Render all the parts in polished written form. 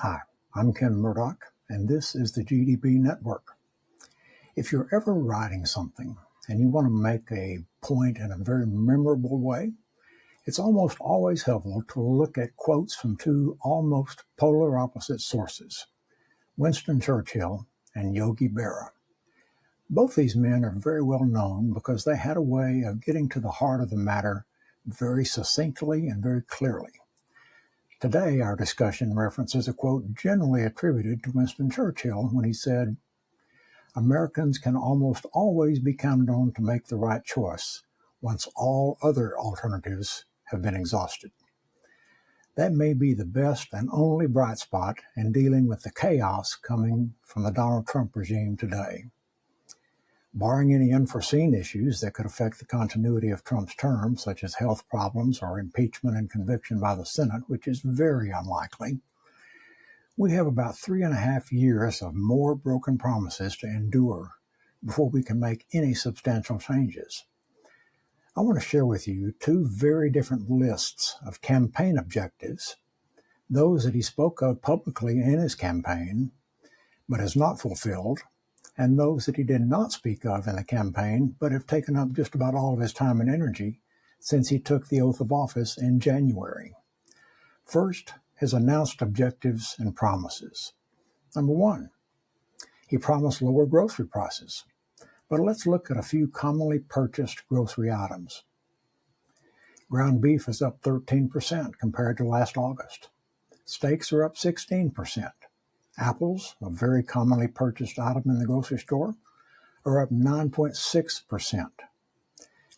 Hi, I'm Ken Murdoch, and this is the GDB Network. If you're ever writing something and you want to make a point in a very memorable way, it's almost always helpful to look at quotes from two almost polar opposite sources, Winston Churchill and Yogi Berra. Both these men are very well known because they had a way of getting to the heart of the matter very succinctly and very clearly. Today, our discussion references a quote generally attributed to Winston Churchill when he said, "Americans can almost always be counted on to make the right choice once all other alternatives have been exhausted." That may be the best and only bright spot in dealing with the chaos coming from the Donald Trump regime today. Barring any unforeseen issues that could affect the continuity of Trump's term, such as health problems or impeachment and conviction by the Senate, which is very unlikely, we have about 3.5 years of more broken promises to endure before we can make any substantial changes. I want to share with you two very different lists of campaign objectives, those that he spoke of publicly in his campaign, but has not fulfilled, and those that he did not speak of in the campaign, but have taken up just about all of his time and energy since he took the oath of office in January. First, his announced objectives and promises. Number one, he promised lower grocery prices. But let's look at a few commonly purchased grocery items. Ground beef is up 13% compared to last August. Steaks are up 16%. Apples, a very commonly purchased item in the grocery store, are up 9.6%.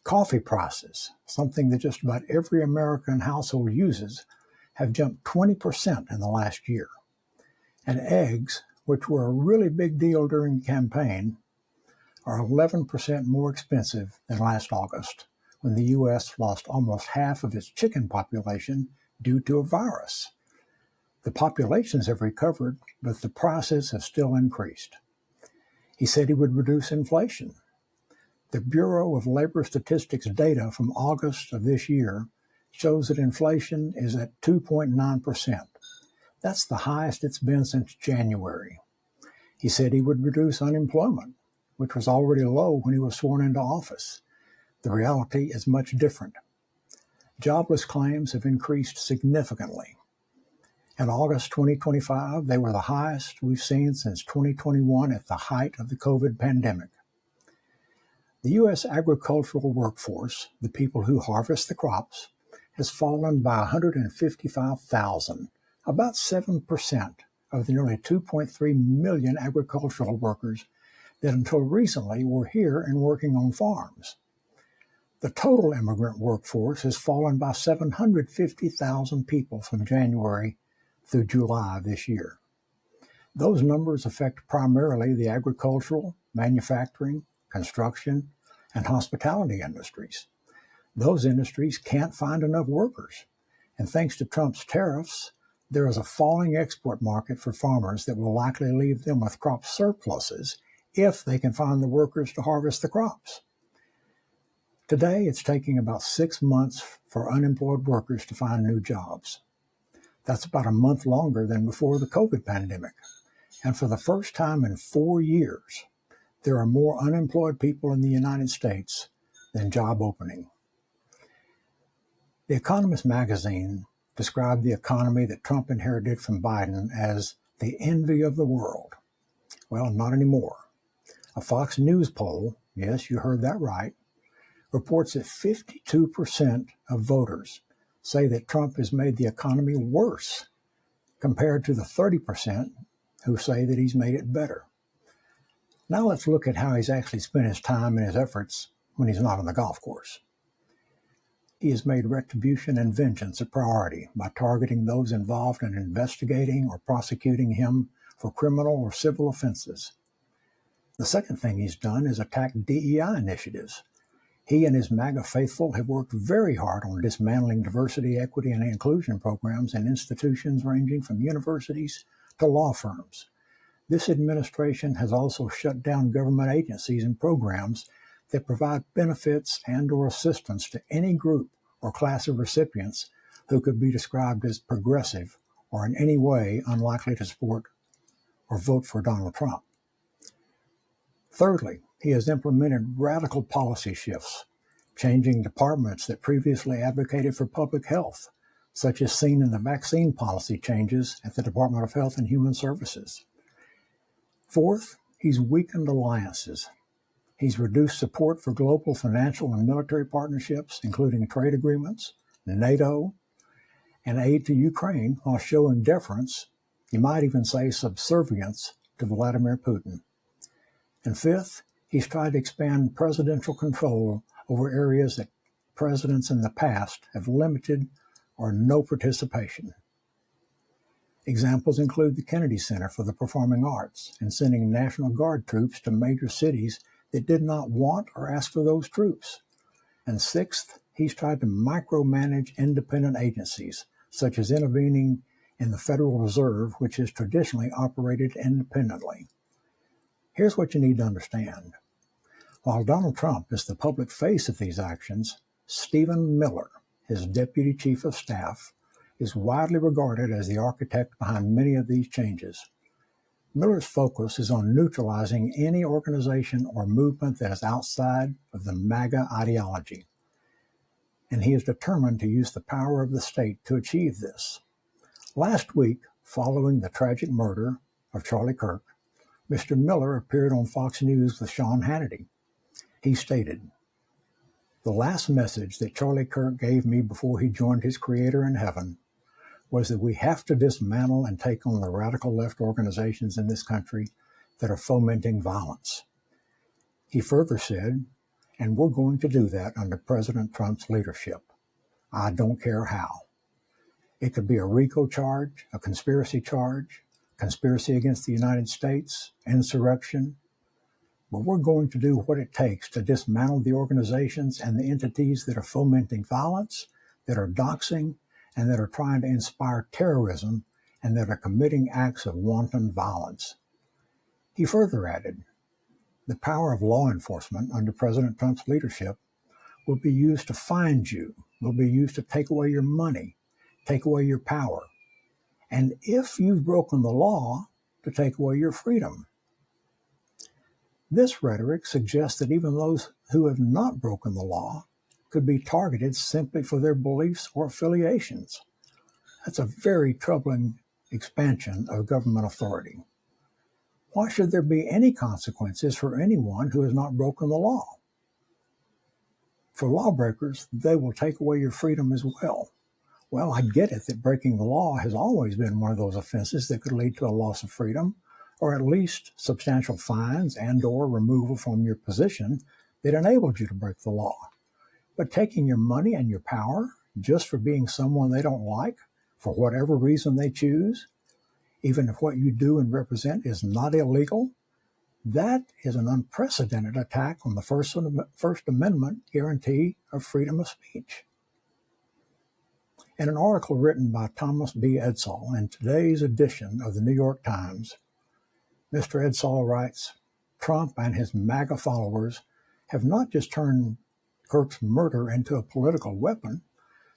Coffee prices, something that just about every American household uses, have jumped 20% in the last year. And eggs, which were a really big deal during the campaign, are 11% more expensive than last August, when the U.S. lost almost half of its chicken population due to a virus. The populations have recovered, but the prices have still increased. He said he would reduce inflation. The Bureau of Labor Statistics data from August of this year shows that inflation is at 2.9%. That's the highest it's been since January. He said he would reduce unemployment, which was already low when he was sworn into office. The reality is much different. Jobless claims have increased significantly. In August 2025, they were the highest we've seen since 2021 at the height of the COVID pandemic. The U.S. agricultural workforce, the people who harvest the crops, has fallen by 155,000, about 7% of the nearly 2.3 million agricultural workers that until recently were here and working on farms. The total immigrant workforce has fallen by 750,000 people from January through July this year. Those numbers affect primarily the agricultural, manufacturing, construction, and hospitality industries. Those industries can't find enough workers, and thanks to Trump's tariffs, there is a falling export market for farmers that will likely leave them with crop surpluses if they can find the workers to harvest the crops. Today, it's taking about 6 months for unemployed workers to find new jobs. That's about a month longer than before the COVID pandemic. And for the first time in 4 years, there are more unemployed people in the United States than job opening. The Economist magazine described the economy that Trump inherited from Biden as the envy of the world. Well, not anymore. A Fox News poll, yes, you heard that right, reports that 52% of voters say that Trump has made the economy worse compared to the 30% who say that he's made it better. Now let's look at how he's actually spent his time and his efforts when he's not on the golf course. He has made retribution and vengeance a priority by targeting those involved in investigating or prosecuting him for criminal or civil offenses. The second thing he's done is attack DEI initiatives. He and his MAGA faithful have worked very hard on dismantling diversity, equity, and inclusion programs in institutions ranging from universities to law firms. This administration has also shut down government agencies and programs that provide benefits and/or assistance to any group or class of recipients who could be described as progressive are in any way unlikely to support or vote for Donald Trump. Thirdly, he has implemented radical policy shifts, changing departments that previously advocated for public health, such as seen in the vaccine policy changes at the Department of Health and Human Services. Fourth, he's weakened alliances. He's reduced support for global financial and military partnerships, including trade agreements, NATO, and aid to Ukraine, while showing deference, you might even say subservience, to Vladimir Putin. And fifth, he's tried to expand presidential control over areas that presidents in the past have limited or no participation. Examples include the Kennedy Center for the Performing Arts and sending National Guard troops to major cities that did not want or ask for those troops. And sixth, he's tried to micromanage independent agencies, such as intervening in the Federal Reserve, which has traditionally operated independently. Here's what you need to understand. While Donald Trump is the public face of these actions, Stephen Miller, his deputy chief of staff, is widely regarded as the architect behind many of these changes. Miller's focus is on neutralizing any organization or movement that is outside of the MAGA ideology, and he is determined to use the power of the state to achieve this. Last week, following the tragic murder of Charlie Kirk, Mr. Miller appeared on Fox News with Sean Hannity. He stated, "The last message that Charlie Kirk gave me before he joined his Creator in heaven was that we have to dismantle and take on the radical left organizations in this country that are fomenting violence." He further said, "And we're going to do that under President Trump's leadership. I don't care how. It could be a RICO charge, a conspiracy charge, conspiracy against the United States, insurrection. But we're going to do what it takes to dismantle the organizations and the entities that are fomenting violence, that are doxing, and that are trying to inspire terrorism, and that are committing acts of wanton violence." He further added, "The power of law enforcement under President Trump's leadership will be used to find you, will be used to take away your money, take away your power, and if you've broken the law, to take away your freedom." This rhetoric suggests that even those who have not broken the law could be targeted simply for their beliefs or affiliations. That's a very troubling expansion of government authority. Why should there be any consequences for anyone who has not broken the law? For lawbreakers, they will take away your freedom as well. Well, I get it that breaking the law has always been one of those offenses that could lead to a loss of freedom, or at least substantial fines and or removal from your position that enabled you to break the law. But taking your money and your power just for being someone they don't like, for whatever reason they choose, even if what you do and represent is not illegal, that is an unprecedented attack on the First Amendment guarantee of freedom of speech. In an article written by Thomas B. Edsall in today's edition of the New York Times, Mr. Edsall writes, "Trump and his MAGA followers have not just turned Kirk's murder into a political weapon,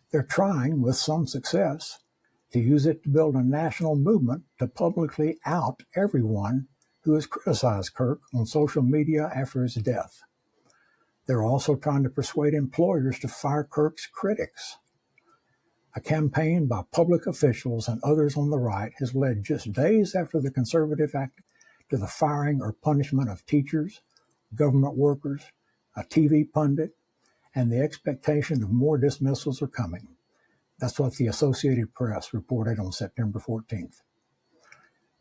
they're trying, with some success, to use it to build a national movement to publicly out everyone who has criticized Kirk on social media after his death. They're also trying to persuade employers to fire Kirk's critics. A campaign by public officials and others on the right has led just days after the Conservative Act to the firing or punishment of teachers, government workers, a TV pundit, and the expectation of more dismissals are coming." That's what the Associated Press reported on September 14th.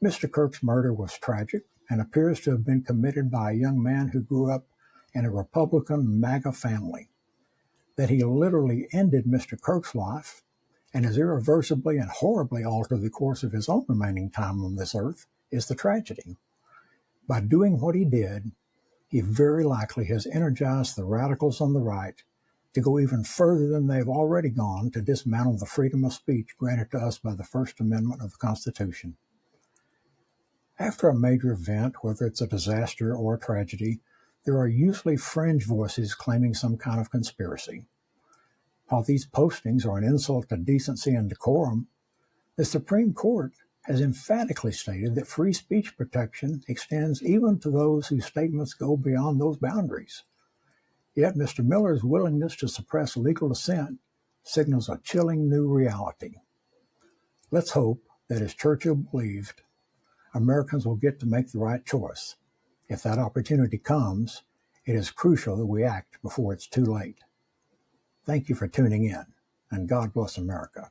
Mr. Kirk's murder was tragic and appears to have been committed by a young man who grew up in a Republican MAGA family. That he literally ended Mr. Kirk's life and has irreversibly and horribly altered the course of his own remaining time on this earth is the tragedy. By doing what he did, he very likely has energized the radicals on the right to go even further than they've already gone to dismantle the freedom of speech granted to us by the First Amendment of the Constitution. After a major event, whether it's a disaster or a tragedy, there are usually fringe voices claiming some kind of conspiracy. While these postings are an insult to decency and decorum, The Supreme Court has emphatically stated that free speech protection extends even to those whose statements go beyond those boundaries. Yet Mr. Miller's willingness to suppress legal dissent signals a chilling new reality. Let's hope that, as Churchill believed, Americans will get to make the right choice. If that opportunity comes, it is crucial that we act before it's too late. Thank you for tuning in, and God bless America.